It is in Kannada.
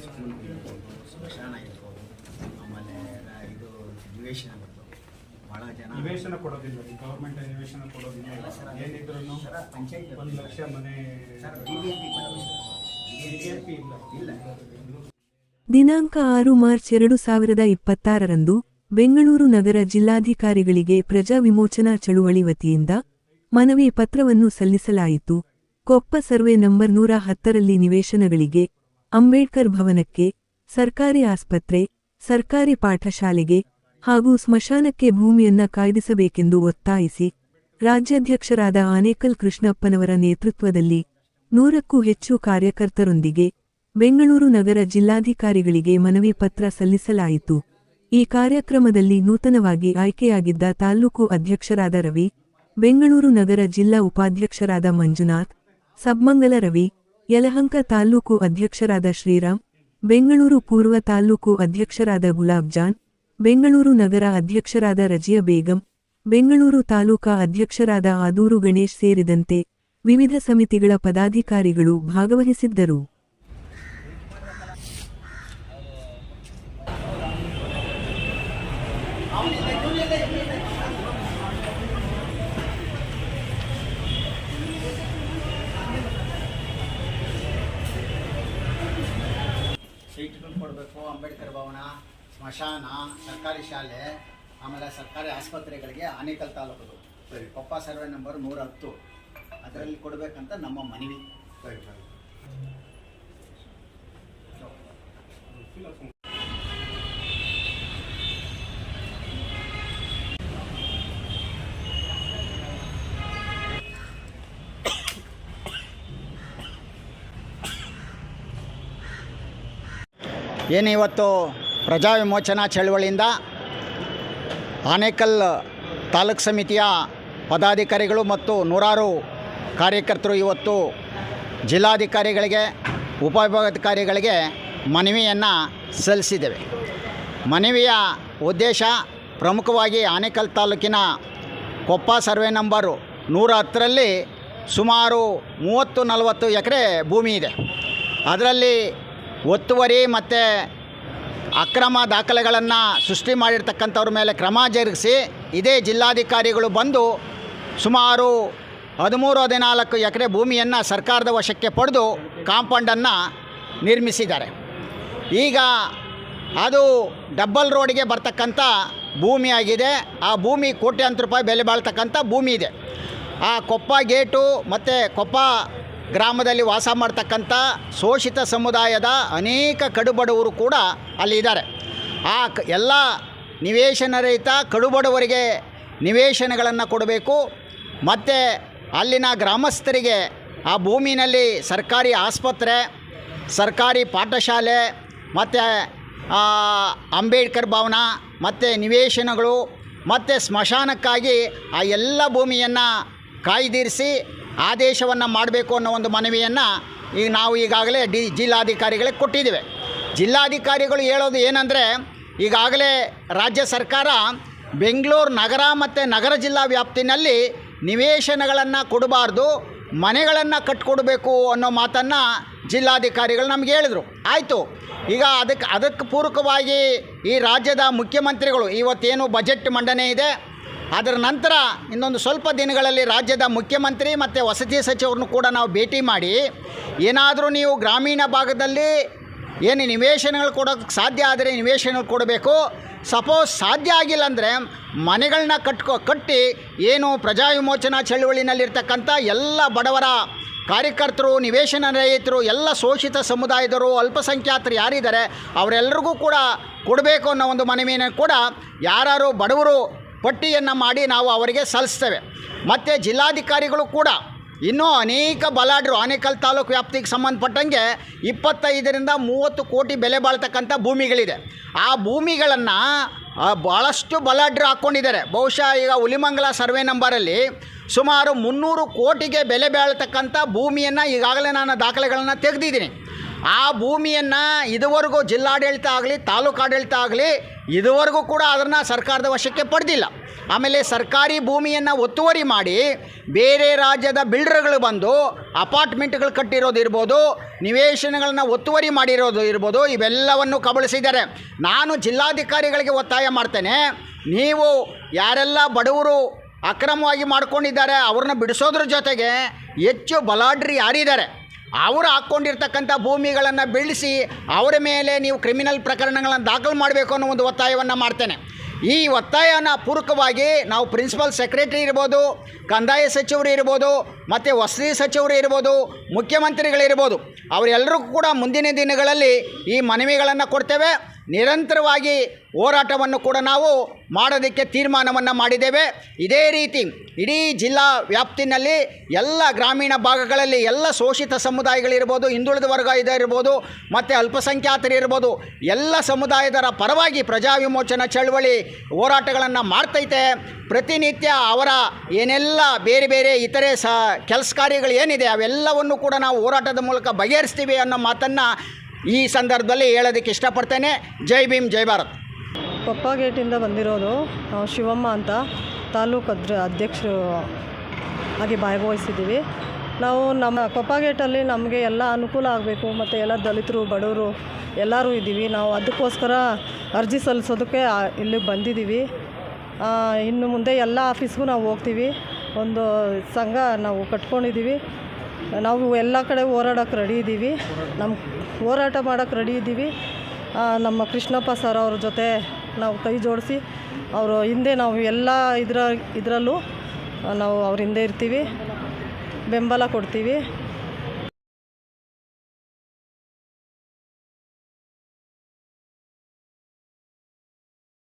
ಸ್ಕೂಲ್ ಸ್ಮಶಾನ ಇರ್ಬೋದು, ಆಮೇಲೆ ಇದು ನಿವೇಶನ ಭಾಳ ಜನ ನಿವೇಶನ ಕೊಡೋದಿಲ್ಲ, ಗೌರ್ಮೆಂಟ್ ನಿವೇಶನ ಕೊಡೋದಿಲ್ಲ. ಏನಿದ್ರು ಪಂಚಾಯತ್ 1 ಲಕ್ಷ ಮನೆ ಇಲ್ಲ. ದಿನಾಂಕ 6 ಮಾರ್ಚ್ 2026ರಂದು ಬೆಂಗಳೂರು ನಗರ ಜಿಲ್ಲಾಧಿಕಾರಿಗಳಿಗೆ ಪ್ರಜಾ ವಿಮೋಚನಾ ಚಳುವಳಿ ವತಿಯಿಂದ ಮನವಿ ಪತ್ರವನ್ನು ಸಲ್ಲಿಸಲಾಯಿತು. ಕೊಪ್ಪ ಸರ್ವೆ ನಂಬರ್ 110ರಲ್ಲಿ ನಿವೇಶನಗಳಿಗೆ, ಅಂಬೇಡ್ಕರ್ ಭವನಕ್ಕೆ, ಸರ್ಕಾರಿ ಆಸ್ಪತ್ರೆ, ಸರ್ಕಾರಿ ಪಾಠಶಾಲೆಗೆ ಹಾಗೂ ಸ್ಮಶಾನಕ್ಕೆ ಭೂಮಿಯನ್ನ ಕಾಯ್ದಿರಿಸಬೇಕೆಂದು ಒತ್ತಾಯಿಸಿ ರಾಜ್ಯಾಧ್ಯಕ್ಷರಾದ ಆನೇಕಲ್ ಕೃಷ್ಣಪ್ಪನವರ ನೇತೃತ್ವದಲ್ಲಿ 100ಕ್ಕೂ ಹೆಚ್ಚು ಕಾರ್ಯಕರ್ತರೊಂದಿಗೆ ಬೆಂಗಳೂರು ನಗರ ಜಿಲ್ಲಾಧಿಕಾರಿಗಳಿಗೆ ಮನವಿ ಪತ್ರ ಸಲ್ಲಿಸಲಾಯಿತು. ಈ ಕಾರ್ಯಕ್ರಮದಲ್ಲಿ ನೂತನವಾಗಿ ಆಯ್ಕೆಯಾಗಿದ್ದ ತಾಲ್ಲೂಕು ಅಧ್ಯಕ್ಷರಾದ ರವಿ, ಬೆಂಗಳೂರು ನಗರ ಜಿಲ್ಲಾ ಉಪಾಧ್ಯಕ್ಷರಾದ ಮಂಜುನಾಥ್, ಸಬ್ಮಂಗಲ ರವಿ, ಯಲಹಂಕ ತಾಲ್ಲೂಕು ಅಧ್ಯಕ್ಷರಾದ ಶ್ರೀರಾಮ್, ಬೆಂಗಳೂರು ಪೂರ್ವ ತಾಲ್ಲೂಕು ಅಧ್ಯಕ್ಷರಾದ ಗುಲಾಬ್ ಜಾನ್, ಬೆಂಗಳೂರು ನಗರ ಅಧ್ಯಕ್ಷರಾದ ರಜಿಯಾ ಬೇಗಂ, ಬೆಂಗಳೂರು ತಾಲೂಕಾ ಅಧ್ಯಕ್ಷರಾದ ಆದೂರು ಗಣೇಶ್ ಸೇರಿದಂತೆ ವಿವಿಧ ಸಮಿತಿಗಳ ಪದಾಧಿಕಾರಿಗಳು ಭಾಗವಹಿಸಿದ್ದರು. ಸೈಟ್ಗಳು ಕೊಡಬೇಕು, ಅಂಬೇಡ್ಕರ್ ಭವನ, ಸ್ಮಶಾನ, ಸರ್ಕಾರಿ ಶಾಲೆ, ಆಮೇಲೆ ಸರ್ಕಾರಿ ಆಸ್ಪತ್ರೆಗಳಿಗೆ ಆನೇಕಲ್ ತಾಲೂಕದು ಕೊಪ್ಪ ಸರ್ವೆ ನಂಬರ್ 110 ಅದರಲ್ಲಿ ಕೊಡಬೇಕಂತ ನಮ್ಮ ಮನವಿ. ಏನು ಇವತ್ತು ಪ್ರಜಾ ವಿಮೋಚನಾ ಚಳವಳಿಯಿಂದ ಆನೇಕಲ್ ತಾಲೂಕು ಸಮಿತಿಯ ಪದಾಧಿಕಾರಿಗಳು ಮತ್ತು ನೂರಾರು ಕಾರ್ಯಕರ್ತರು ಇವತ್ತು ಜಿಲ್ಲಾಧಿಕಾರಿಗಳಿಗೆ, ಉಪವಿಭಾಗಾಧಿಕಾರಿಗಳಿಗೆ ಮನವಿಯನ್ನು ಸಲ್ಲಿಸಿದ್ದೇವೆ. ಮನವಿಯ ಉದ್ದೇಶ ಪ್ರಮುಖವಾಗಿ ಆನೇಕಲ್ ತಾಲೂಕಿನ ಕೊಪ್ಪ ಸರ್ವೆ ನಂಬರು 110ರಲ್ಲಿ ಸುಮಾರು 30-40 ಎಕರೆ ಭೂಮಿ ಇದೆ. ಅದರಲ್ಲಿ ಒತ್ತುವರಿ ಮತ್ತು ಅಕ್ರಮ ದಾಖಲೆಗಳನ್ನು ಸೃಷ್ಟಿ ಮಾಡಿರ್ತಕ್ಕಂಥವ್ರ ಮೇಲೆ ಕ್ರಮ ಜರುಗಿಸಿ ಇದೇ ಜಿಲ್ಲಾಧಿಕಾರಿಗಳು ಬಂದು ಸುಮಾರು 13-14 ಎಕರೆ ಭೂಮಿಯನ್ನು ಸರ್ಕಾರದ ವಶಕ್ಕೆ ಪಡೆದು ಕಾಂಪೌಂಡನ್ನು ನಿರ್ಮಿಸಿದ್ದಾರೆ. ಈಗ ಅದು ಡಬ್ಬಲ್ ರೋಡ್ಗೆ ಬರ್ತಕ್ಕಂಥ ಭೂಮಿಯಾಗಿದೆ. ಆ ಭೂಮಿ ಕೋಟ್ಯಾಂತರ ರೂಪಾಯಿ ಬೆಲೆ ಬಾಳ್ತಕ್ಕಂಥ ಭೂಮಿ ಇದೆ. ಆ ಕೊಪ್ಪ ಗೇಟು ಮತ್ತು ಕೊಪ್ಪ ಗ್ರಾಮದಲ್ಲಿ ವಾಸ ಮಾಡ್ತಕ್ಕಂಥ ಶೋಷಿತ ಸಮುದಾಯದ ಅನೇಕ ಕಡುಬಡವರು ಕೂಡ ಅಲ್ಲಿದ್ದಾರೆ. ಆ ಎಲ್ಲ ನಿವೇಶನ ರಹಿತ ಕಡುಬಡವರಿಗೆ ನಿವೇಶನಗಳನ್ನು ಕೊಡಬೇಕು. ಮತ್ತು ಅಲ್ಲಿನ ಗ್ರಾಮಸ್ಥರಿಗೆ ಆ ಭೂಮಿನಲ್ಲಿ ಸರ್ಕಾರಿ ಆಸ್ಪತ್ರೆ, ಸರ್ಕಾರಿ ಪಾಠಶಾಲೆ ಮತ್ತು ಅಂಬೇಡ್ಕರ್ ಭವನ ಮತ್ತು ನಿವೇಶನಗಳು ಮತ್ತು ಸ್ಮಶಾನಕ್ಕಾಗಿ ಆ ಎಲ್ಲ ಭೂಮಿಯನ್ನು ಕಾಯ್ದಿರಿಸಿ ಆದೇಶವನ್ನು ಮಾಡಬೇಕು ಅನ್ನೋ ಒಂದು ಮನವಿಯನ್ನು ಈಗ ನಾವು ಈಗಾಗಲೇ ಜಿಲ್ಲಾಧಿಕಾರಿಗಳಿಗೆ ಕೊಟ್ಟಿದ್ದೇವೆ. ಜಿಲ್ಲಾಧಿಕಾರಿಗಳು ಹೇಳೋದು ಏನಂದರೆ, ಈಗಾಗಲೇ ರಾಜ್ಯ ಸರ್ಕಾರ ಬೆಂಗಳೂರು ನಗರ ಮತ್ತು ನಗರ ಜಿಲ್ಲಾ ವ್ಯಾಪ್ತಿನಲ್ಲಿ ನಿವೇಶನಗಳನ್ನು ಕೊಡಬಾರ್ದು, ಮನೆಗಳನ್ನು ಕಟ್ಟಿಕೊಡಬೇಕು ಅನ್ನೋ ಮಾತನ್ನು ಜಿಲ್ಲಾಧಿಕಾರಿಗಳು ನಮಗೆ ಹೇಳಿದರು. ಆಯಿತು, ಈಗ ಅದಕ್ಕೆ ಪೂರಕವಾಗಿ ಈ ರಾಜ್ಯದ ಮುಖ್ಯಮಂತ್ರಿಗಳು ಇವತ್ತೇನು ಬಜೆಟ್ ಮಂಡನೆ ಇದೆ, ಅದರ ನಂತರ ಇನ್ನೊಂದು ಸ್ವಲ್ಪ ದಿನಗಳಲ್ಲಿ ರಾಜ್ಯದ ಮುಖ್ಯಮಂತ್ರಿ ಮತ್ತು ವಸತಿ ಸಚಿವರನ್ನು ಕೂಡ ನಾವು ಭೇಟಿ ಮಾಡಿ ಏನಾದರೂ ನೀವು ಗ್ರಾಮೀಣ ಭಾಗದಲ್ಲಿ ಏನು ನಿವೇಶನಗಳು ಕೊಡೋಕ್ಕೆ ಸಾಧ್ಯ ಆದರೆ ನಿವೇಶನಗಳು ಕೊಡಬೇಕು. ಸಪೋಸ್ ಸಾಧ್ಯ ಆಗಿಲ್ಲ ಅಂದರೆ ಮನೆಗಳನ್ನ ಕಟ್ಟಿ ಏನು ಪ್ರಜಾ ವಿಮೋಚನಾ ಚಳುವಳಿನಲ್ಲಿರ್ತಕ್ಕಂಥ ಎಲ್ಲ ಬಡವರ ಕಾರ್ಯಕರ್ತರು, ನಿವೇಶನ ರಹಿತರು, ಎಲ್ಲ ಶೋಷಿತ ಸಮುದಾಯದವರು, ಅಲ್ಪಸಂಖ್ಯಾತರು ಯಾರಿದ್ದಾರೆ ಅವರೆಲ್ಲರಿಗೂ ಕೂಡ ಕೊಡಬೇಕು ಅನ್ನೋ ಒಂದು ಮನವಿಯನ್ನು ಕೂಡ ಯಾರು ಬಡವರು ಪಟ್ಟಿಯನ್ನು ಮಾಡಿ ನಾವು ಅವರಿಗೆ ಸಲ್ಲಿಸ್ತೇವೆ. ಮತ್ತು ಜಿಲ್ಲಾಧಿಕಾರಿಗಳು ಕೂಡ ಇನ್ನೂ ಅನೇಕ ಬಲಾಢ್ಯರು ಆನೇಕಲ್ ತಾಲೂಕು ವ್ಯಾಪ್ತಿಗೆ ಸಂಬಂಧಪಟ್ಟಂಗೆ 25-30 ಕೋಟಿ ಬೆಲೆ ಬಾಳ್ತಕ್ಕಂಥ ಭೂಮಿಗಳಿದೆ. ಆ ಭೂಮಿಗಳನ್ನು ಭಾಳಷ್ಟು ಬಲಾಢ್ಯರು ಹಾಕ್ಕೊಂಡಿದ್ದಾರೆ. ಬಹುಶಃ ಈಗ ಹುಲಿಮಂಗಲ ಸರ್ವೆ ನಂಬರಲ್ಲಿ ಸುಮಾರು 300 ಕೋಟಿಗೆ ಬೆಲೆ ಬಾಳ್ತಕ್ಕಂಥ ಭೂಮಿಯನ್ನು ಈಗಾಗಲೇ ನಾನು ದಾಖಲೆಗಳನ್ನು ತೆಗೆದಿದ್ದೀನಿ. ಆ ಭೂಮಿಯನ್ನು ಇದುವರೆಗೂ ಜಿಲ್ಲಾಡಳಿತ ಆಗಲಿ ತಾಲೂಕು ಆಡಳಿತ ಆಗಲಿ ಇದುವರೆಗೂ ಕೂಡ ಅದನ್ನು ಸರ್ಕಾರದ ವಶಕ್ಕೆ ಪಡೆದಿಲ್ಲ. ಆಮೇಲೆ ಸರ್ಕಾರಿ ಭೂಮಿಯನ್ನು ಒತ್ತುವರಿ ಮಾಡಿ ಬೇರೆ ರಾಜ್ಯದ ಬಿಲ್ಡರ್ಗಳು ಬಂದು ಅಪಾರ್ಟ್ಮೆಂಟ್ಗಳು ಕಟ್ಟಿರೋದು ಇರ್ಬೋದು, ನಿವೇಶನಗಳನ್ನು ಒತ್ತುವರಿ ಮಾಡಿರೋದು ಇರ್ಬೋದು, ಇವೆಲ್ಲವನ್ನು ಕಬಳಿಸಿದ್ದಾರೆ. ನಾನು ಜಿಲ್ಲಾಧಿಕಾರಿಗಳಿಗೆ ಒತ್ತಾಯ ಮಾಡ್ತೇನೆ, ನೀವು ಯಾರೆಲ್ಲ ಬಡವರು ಅಕ್ರಮವಾಗಿ ಮಾಡ್ಕೊಂಡಿದ್ದಾರೆ ಅವ್ರನ್ನ ಬಿಡಿಸೋದ್ರ ಜೊತೆಗೆ ಹೆಚ್ಚು ಬಲಾಢ್ರಿ ಯಾರಿದ್ದಾರೆ ಅವರು ಹಾಕ್ಕೊಂಡಿರ್ತಕ್ಕಂಥ ಭೂಮಿಗಳನ್ನು ಬೆಳೆಸಿ ಅವರ ಮೇಲೆ ನೀವು ಕ್ರಿಮಿನಲ್ ಪ್ರಕರಣಗಳನ್ನು ದಾಖಲು ಮಾಡಬೇಕು ಅನ್ನೋ ಒಂದು ಒತ್ತಾಯವನ್ನು ಮಾಡ್ತೇನೆ. ಈ ಒತ್ತಾಯನ ಪೂರಕವಾಗಿ ನಾವು ಪ್ರಿನ್ಸಿಪಲ್ ಸೆಕ್ರೆಟರಿ ಇರ್ಬೋದು, ಕಂದಾಯ ಸಚಿವರು ಇರ್ಬೋದು, ಮತ್ತು ವಸತಿ ಸಚಿವರು ಇರ್ಬೋದು, ಮುಖ್ಯಮಂತ್ರಿಗಳಿರ್ಬೋದು, ಅವರೆಲ್ಲರಿಗೂ ಕೂಡ ಮುಂದಿನ ದಿನಗಳಲ್ಲಿ ಈ ಮನವಿಗಳನ್ನು ಕೊಡ್ತೇವೆ. ನಿರಂತರವಾಗಿ ಹೋರಾಟವನ್ನು ಕೂಡ ನಾವು ಮಾಡೋದಕ್ಕೆ ತೀರ್ಮಾನವನ್ನು ಮಾಡಿದ್ದೇವೆ. ಇದೇ ರೀತಿ ಇಡೀ ಜಿಲ್ಲಾ ವ್ಯಾಪ್ತಿನಲ್ಲಿ ಎಲ್ಲ ಗ್ರಾಮೀಣ ಭಾಗಗಳಲ್ಲಿ ಎಲ್ಲ ಶೋಷಿತ ಸಮುದಾಯಗಳಿರ್ಬೋದು, ಹಿಂದುಳಿದ ವರ್ಗ ಇರ್ಬೋದು, ಮತ್ತು ಅಲ್ಪಸಂಖ್ಯಾತರಿರ್ಬೋದು, ಎಲ್ಲ ಸಮುದಾಯದರ ಪರವಾಗಿ ಪ್ರಜಾ ವಿಮೋಚನಾ ಚಳವಳಿ ಹೋರಾಟಗಳನ್ನು ಮಾಡ್ತೈತೆ. ಪ್ರತಿನಿತ್ಯ ಅವರ ಏನೆಲ್ಲ ಬೇರೆ ಬೇರೆ ಇತರೆ ಕೆಲಸ ಕಾರ್ಯಗಳು ಏನಿದೆ ಅವೆಲ್ಲವನ್ನು ಕೂಡ ನಾವು ಹೋರಾಟದ ಮೂಲಕ ಬಗೆಹರಿಸ್ತೀವಿ ಅನ್ನೋ ಮಾತನ್ನು ಈ ಸಂದರ್ಭದಲ್ಲಿ ಹೇಳೋದಕ್ಕೆ ಇಷ್ಟಪಡ್ತೇನೆ. ಜೈ ಭೀಮ್, ಜೈ ಭಾರತ್. ಕೊಪ್ಪ ಗೇಟಿಂದ ಬಂದಿರೋದು ಶಿವಮ್ಮ ಅಂತ, ತಾಲೂಕು ಅಧ್ಯಕ್ಷರು ಆಗಿ ಭಾಗವಹಿಸಿದ್ದೀವಿ. ನಾವು ನಮ್ಮ ಕೊಪ್ಪ ಗೇಟಲ್ಲಿ ನಮಗೆ ಎಲ್ಲ ಅನುಕೂಲ ಆಗಬೇಕು, ಮತ್ತು ಎಲ್ಲ ದಲಿತರು ಬಡವರು ಎಲ್ಲರೂ ಇದ್ದೀವಿ. ನಾವು ಅದಕ್ಕೋಸ್ಕರ ಅರ್ಜಿ ಸಲ್ಲಿಸೋದಕ್ಕೆ ಇಲ್ಲಿಗೆ ಬಂದಿದ್ದೀವಿ. ಇನ್ನು ಮುಂದೆ ಎಲ್ಲ ಆಫೀಸ್ಗೂ ನಾವು ಹೋಗ್ತೀವಿ. ಒಂದು ಸಂಘ ನಾವು ಕಟ್ಕೊಂಡಿದ್ದೀವಿ. ನಾವು ಎಲ್ಲ ಕಡೆ ಹೋರಾಡೋಕ್ಕೆ ರೆಡಿ ಇದ್ದೀವಿ, ಹೋರಾಟ ಮಾಡೋಕ್ಕೆ ರೆಡಿ ಇದ್ದೀವಿ. ನಮ್ಮ ಕೃಷ್ಣಪ್ಪ ಸರ್ ಅವ್ರ ಜೊತೆ ನಾವು ಕೈ ಜೋಡಿಸಿ ಅವರು ಹಿಂದೆ ನಾವು ಎಲ್ಲ ಇದರಲ್ಲೂ ನಾವು ಅವ್ರ ಹಿಂದೆ ಇರ್ತೀವಿ, ಬೆಂಬಲ ಕೊಡ್ತೀವಿ.